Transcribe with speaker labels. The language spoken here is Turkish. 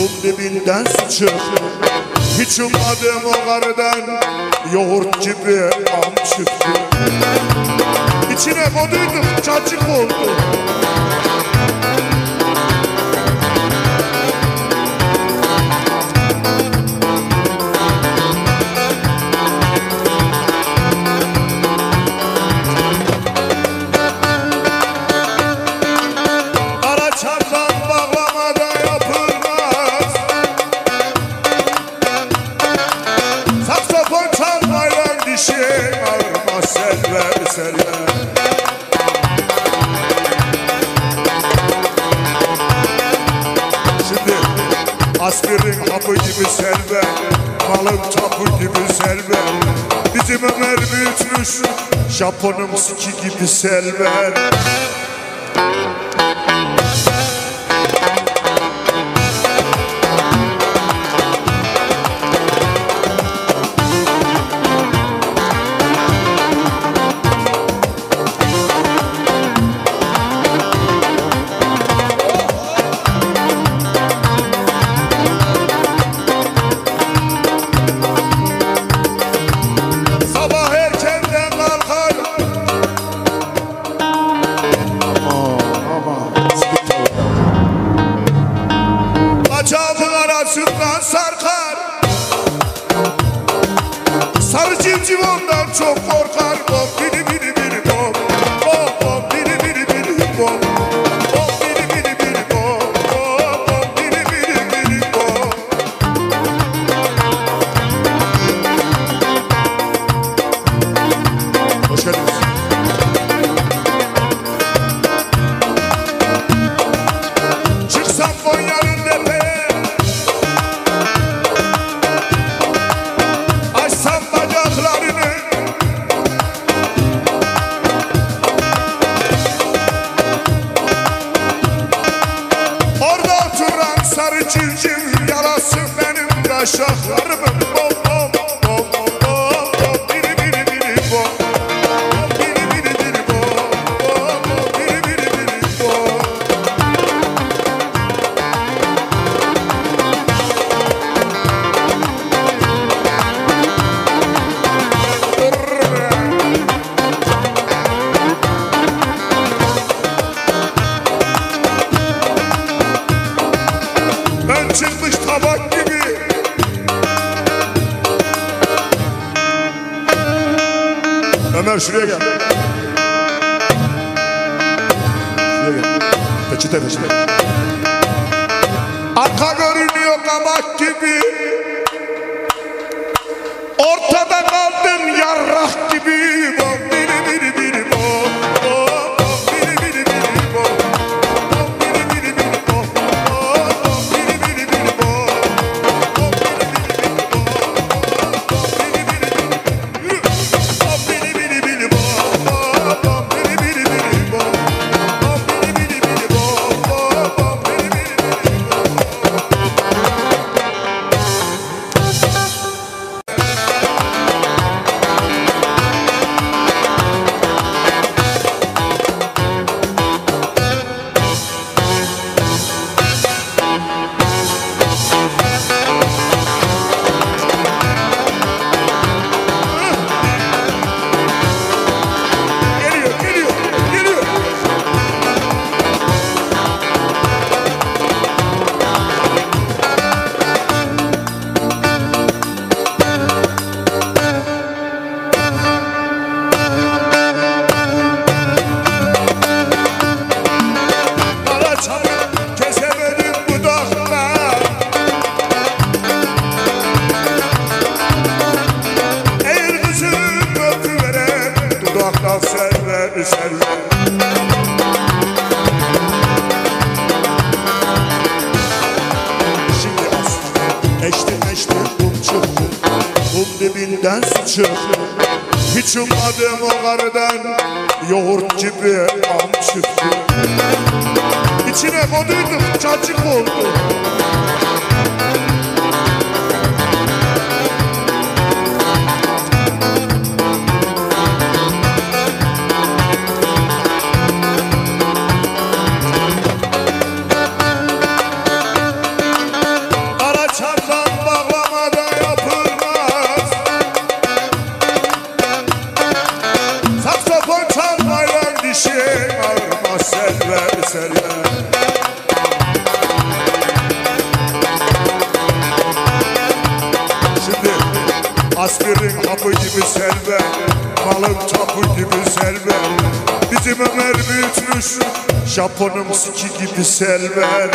Speaker 1: kum dibinden su çıktı. Hiç ummadım o karıdan yoğurt gibi am çıktı. İçine koduyduk cacık oldu. Aspirin hapı gibi selve, malın tapı gibi selve. Bizim Ömer büyütmüş, Japon'un siki gibi selve. Sarkar, sarı civciv ondan çok korkar. Bom biri biri biri bom, bom bom biri biri biri bom, bom biri biri biri bom, bom bom biri biri biri bom. Hoş geldiniz. Çıksam Konya'nın tepeye, civciv yarası benim taşaklarımın. Bom bom bom bom bom biri biri biri bom, bom biri biri biri bom, bom bom biri biri biri bom. Ben çıkmış tabak gibi, Ömer şuraya gel. Şuraya gel. Peçete peçete. Arka görünüyor kabak gibi, ortada kaldın yarrak gibi. Bom biri biri biri bom, bom bom biri biri biri bom, bom biri biri biri bom, bom bom biri biri biri bom, bom biri biri biri bom, bom biri biri biri bom, bom biri biri biri bom, bom biri biri biri dibinden su çıktı. Hiç ummadım o karıdan yoğurt gibi am çıktı. İçine koduyduk cacık oldu. selver selver. Şimdi askerin hapı gibi selver, malın tapu gibi selver. Bizim Ömer büyütmüş Japon'un siki gibi selver.